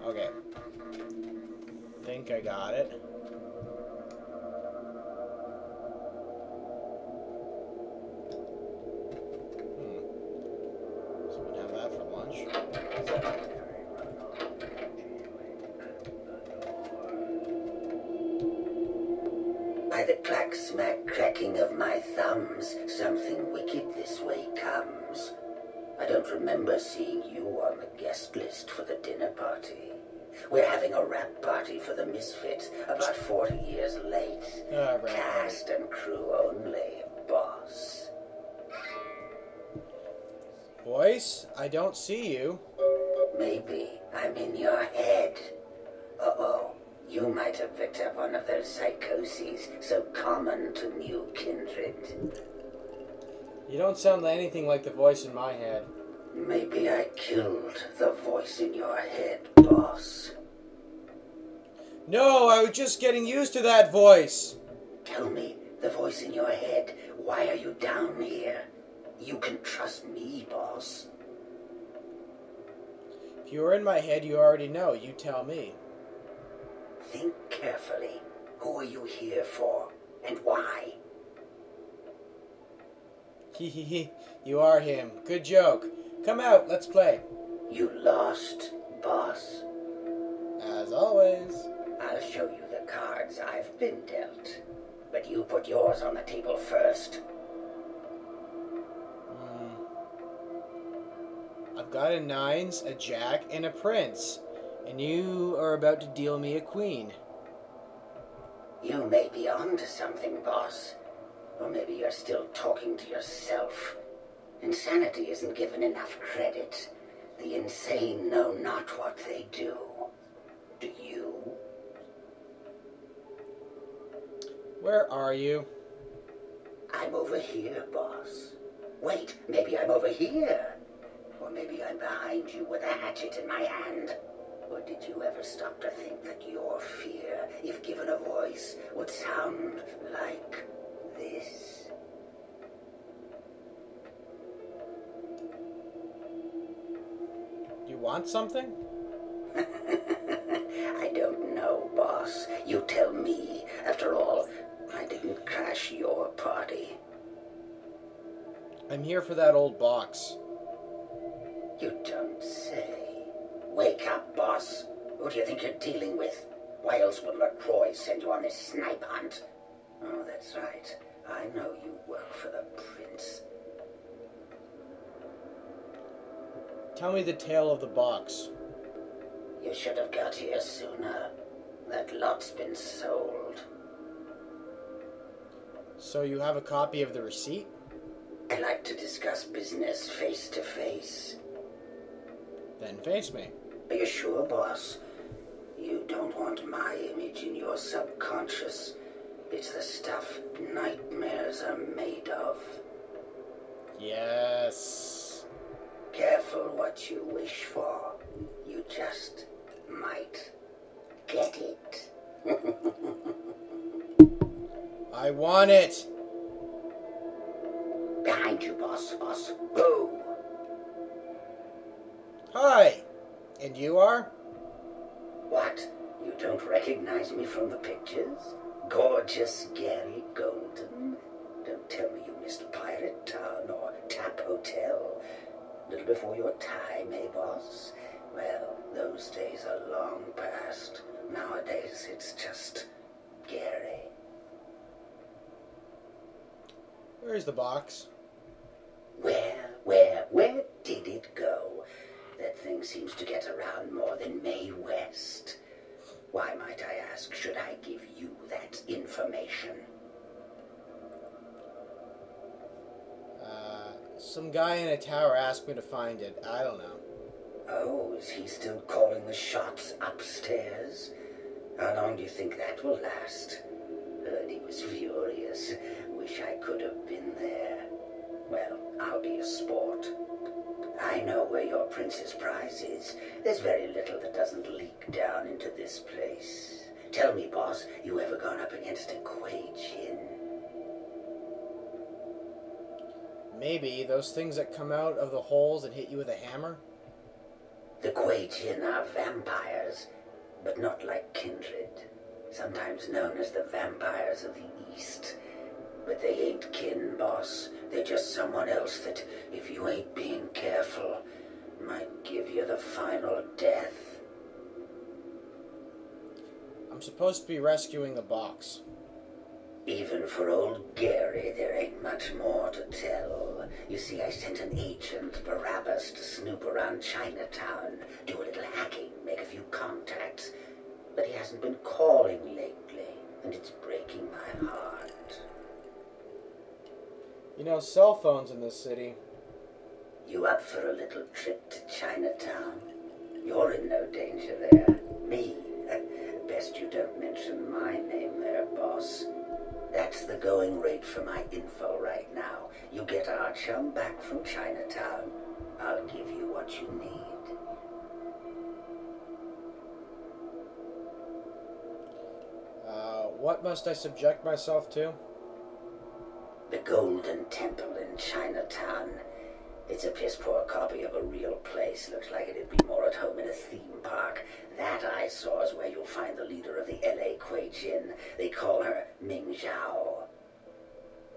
Okay. Think I got it. So we can have that for lunch. By the clack-smack cracking of my thumbs, something wicked this way comes. I don't remember seeing you on the guest list for the dinner party. We're having a rap party for the Misfits, about 40 years late. Cast and crew only, boss. Voice, I don't see you. Maybe I'm in your head. Uh-oh. You might have picked up one of those psychoses so common to new kindred. You don't sound anything like the voice in my head. Maybe I killed the voice in your head, boss. No, I was just getting used to that voice. Tell me, the voice in your head, why are you down here? You can trust me, boss. If you were in my head, you already know. You tell me. Think carefully. Who are you here for, and why? Hehehe, you are him. Good joke. Come out, let's play. You lost, boss? As always. I'll show you the cards I've been dealt. But you put yours on the table first. I've got a nines, a jack, and a prince. And you are about to deal me a queen. You may be onto something, boss. Or maybe you're still talking to yourself. Insanity isn't given enough credit. The insane know not what they do. Do you? Where are you? I'm over here, boss. Wait, maybe I'm over here. Or maybe I'm behind you with a hatchet in my hand. Or did you ever stop to think that your fear, if given a voice, would sound like this? Do you want something? I don't know, boss. You tell me. After all, I didn't crash your party. I'm here for that old box. You don't say. Wake up, boss. Who do you think you're dealing with? Why else would LaCroix send you on this snipe hunt? Oh, that's right. I know you work for the prince. Tell me the tale of the box. You should have got here sooner. That lot's been sold. So you have a copy of the receipt? I like to discuss business face to face. Then face me. Are you sure, boss? You don't want my image in your subconscious. It's the stuff nightmares are made of. Yes. Careful what you wish for. You just might get it. I want it. Behind you, boss. Go. Hi. And you are? What? You don't recognize me from the pictures? Gorgeous Gary Golden? Don't tell me you missed Pirate Town or Tap Hotel. Little before your time, eh, boss? Well, those days are long past. Nowadays, it's just Gary. Where's the box? Where did it go? That thing seems to get around more than Mae West. Why, might I ask, should I give you that information? Some guy in a tower asked me to find it. I don't know. Oh, is he still calling the shots upstairs? How long do you think that will last? Heard he was furious. Wish I could have been there. Well, I'll be a sport. I know where your prince's prize is. There's very little that doesn't leak down into this place. Tell me, boss, you ever gone up against a Quay Jin? Maybe those things that come out of the holes and hit you with a hammer? The Kuei Jin are vampires, but not like kindred. Sometimes known as the vampires of the East. But they ain't kin, boss. They're just someone else that, if you ain't being careful, might give you the final death. I'm supposed to be rescuing the box. Even for old Gary, there ain't much more to tell. You see, I sent an agent, Barabbas, to snoop around Chinatown, do a little hacking, make a few contacts. But he hasn't been calling lately, and it's breaking my heart. You know, cell phones in this city. You up for a little trip to Chinatown? You're in no danger there. Me? Best you don't mention my name there, boss. That's the going rate for my info right now. You get our chum back from Chinatown, I'll give you what you need. What must I subject myself to? The Golden Temple in Chinatown. It's a piss-poor copy of a real place. Looks like it'd be more at home in a theme park. That I saw is where you'll find the leader of the L.A. Kuei Jin. They call her Ming Zhao.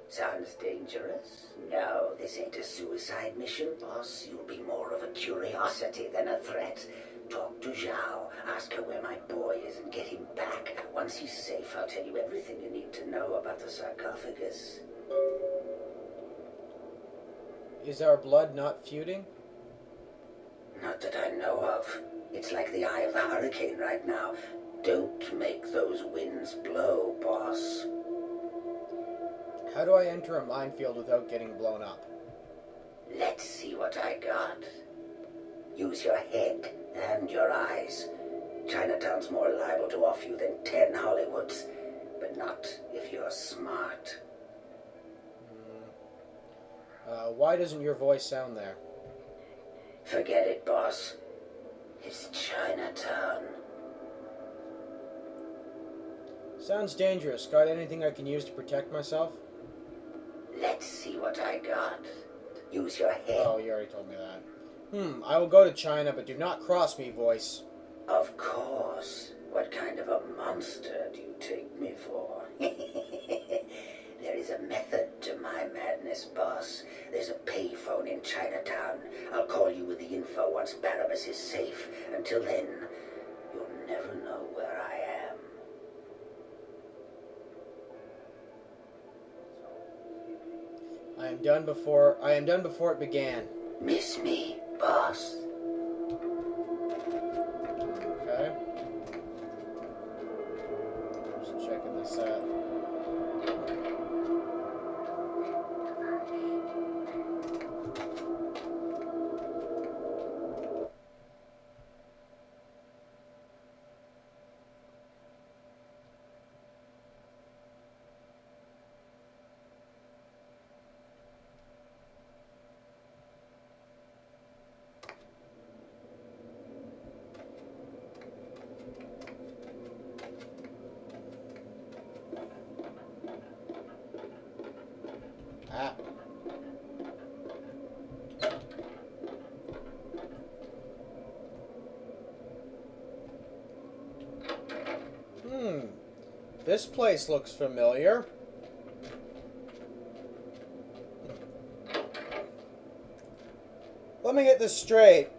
Sounds dangerous? No, this ain't a suicide mission, boss. You'll be more of a curiosity than a threat. Talk to Zhao, ask her where my boy is and get him back. Once he's safe, I'll tell you everything you need to know about the sarcophagus. Is our blood not feuding? Not that I know of. It's like the eye of the hurricane right now. Don't make those winds blow, boss. How do I enter a minefield without getting blown up? Let's see what I got. Use your head and your eyes. Chinatown's more liable to off you than 10 Hollywoods, but not if you're smart. Why doesn't your voice sound there? Forget it, boss. It's Chinatown. Sounds dangerous. Got anything I can use to protect myself? Let's see what I got. Use your head. Oh, you already told me that. I will go to China, but do not cross me, voice. Of course. What kind of a monster do you take me for? There is a method to my madness, boss. There's a payphone in Chinatown. I'll call you with the info once Barabbas is safe. Until then, you'll never know where I am. I am done before it began. Miss me, boss? Okay. Just checking this out. This place looks familiar. Let me get this straight.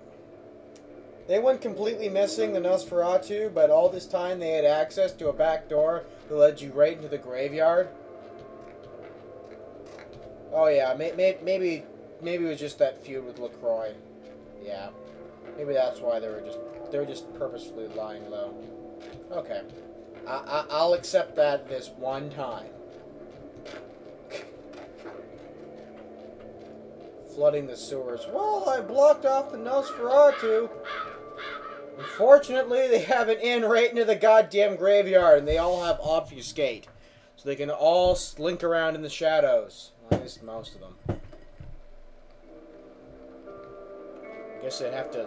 They went completely missing, the Nosferatu, but all this time they had access to a back door that led you right into the graveyard? Oh yeah, maybe it was just that feud with LaCroix. Yeah. Maybe that's why they were just purposefully lying low. Okay. I'll accept that this one time. Flooding the sewers. Well, I blocked off the Nosferatu. Unfortunately, they have an in right into the goddamn graveyard, and they all have obfuscate. So they can all slink around in the shadows. Well, at least most of them. I guess they'd have to...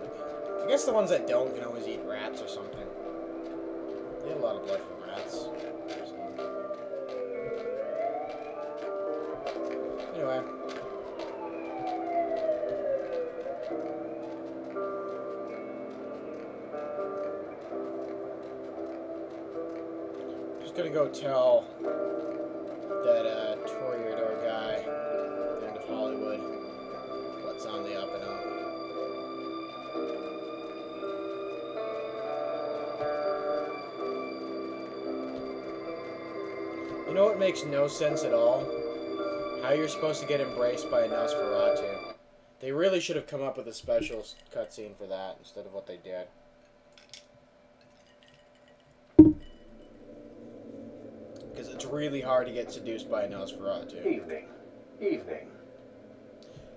I guess the ones that don't can always eat rats or something. They have a lot of blood from rats. So. Anyway. Just gonna go tell that Toreador guy at the end of Hollywood what's on the up and up. You know what makes no sense at all? How you're supposed to get embraced by a Nosferatu. They really should have come up with a special cutscene for that instead of what they did. Because it's really hard to get seduced by a Nosferatu. Evening. Evening.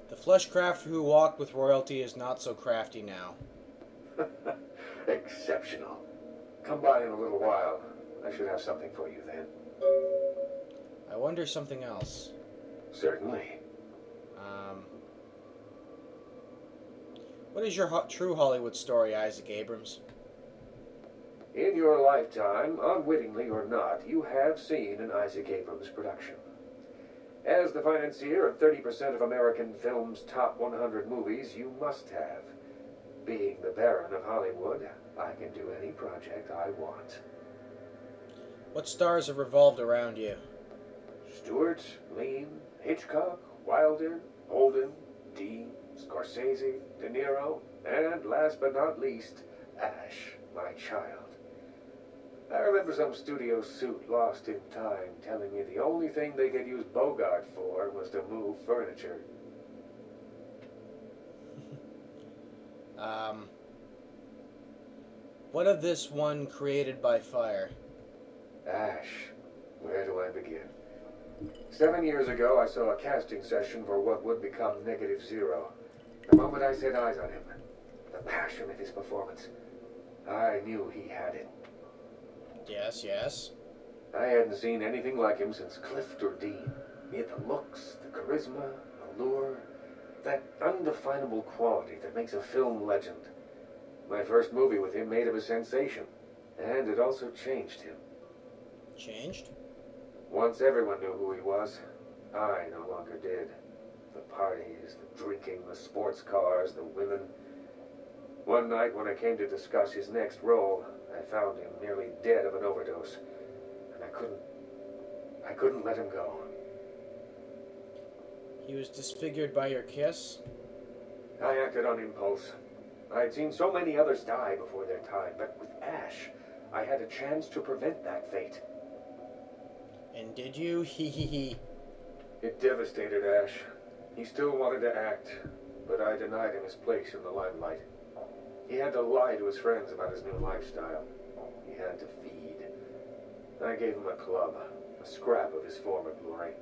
The fleshcrafter who walked with royalty is not so crafty now. Exceptional. Come by in a little while. I should have something for you then. I wonder something else. Certainly. What is your true Hollywood story, Isaac Abrams? In your lifetime, unwittingly or not, you have seen an Isaac Abrams production. As the financier of 30% of American film's top 100 movies, you must have. Being the Baron of Hollywood, I can do any project I want. What stars have revolved around you? Stewart, Lean, Hitchcock, Wilder, Holden, Dean, Scorsese, De Niro, and last but not least, Ash, my child. I remember some studio suit lost in time telling me the only thing they could use Bogart for was to move furniture. What of this one created by fire? Ash, where do I begin? 7 years ago, I saw a casting session for what would become Negative Zero. The moment I set eyes on him, the passion of his performance, I knew he had it. Yes, yes. I hadn't seen anything like him since Clifton Dean. He had the looks, the charisma, allure, that undefinable quality that makes a film legend. My first movie with him made him a sensation, and it also changed him. Changed? Once everyone knew who he was, I no longer did. The parties, the drinking, the sports cars, the women. One night when I came to discuss his next role, I found him nearly dead of an overdose, and I couldn't let him go. He was disfigured by your kiss? I acted on impulse. I'd seen so many others die before their time, but with Ash, I had a chance to prevent that fate. And did you? He. It devastated Ash. He still wanted to act, but I denied him his place in the limelight. He had to lie to his friends about his new lifestyle. He had to feed. I gave him a club, a scrap of his former glory.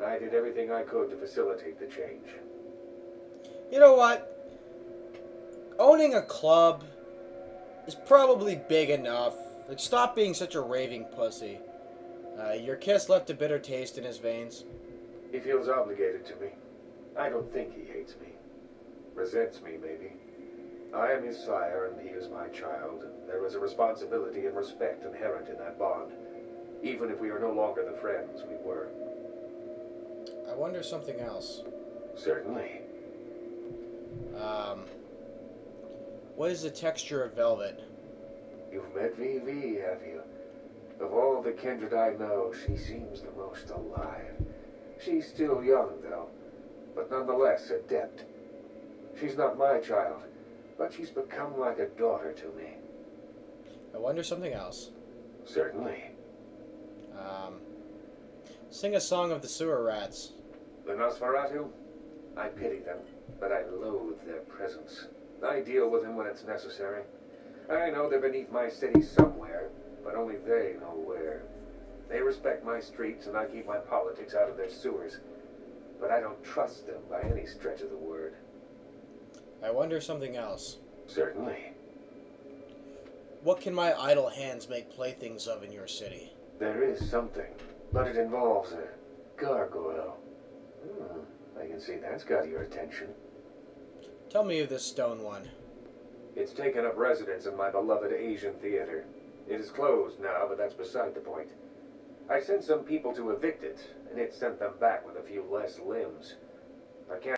I did everything I could to facilitate the change. You know what? Owning a club is probably big enough. Like, stop being such a raving pussy. Your kiss left a bitter taste in his veins. He feels obligated to me. I don't think he hates me. Resents me, maybe. I am his sire and he is my child, and there is a responsibility and respect inherent in that bond, even if we are no longer the friends we were. I wonder something else. Certainly. What is the texture of velvet? You've met VV, have you? Of all the kindred I know, she seems the most alive. She's still young, though, but nonetheless adept. She's not my child, but she's become like a daughter to me. I wonder something else. Certainly. Sing a song of the sewer rats. The Nosferatu? I pity them, but I loathe their presence. I deal with them when it's necessary. I know they're beneath my city somewhere, but only they know where. They respect my streets, and I keep my politics out of their sewers. But I don't trust them by any stretch of the word. I wonder something else. Certainly. What can my idle hands make playthings of in your city? There is something, but it involves a gargoyle. I can see that's got your attention. Tell me of this stone one. It's taken up residence in my beloved Asian theater. It is closed now, but that's beside the point. I sent some people to evict it, and it sent them back with a few less limbs. I can't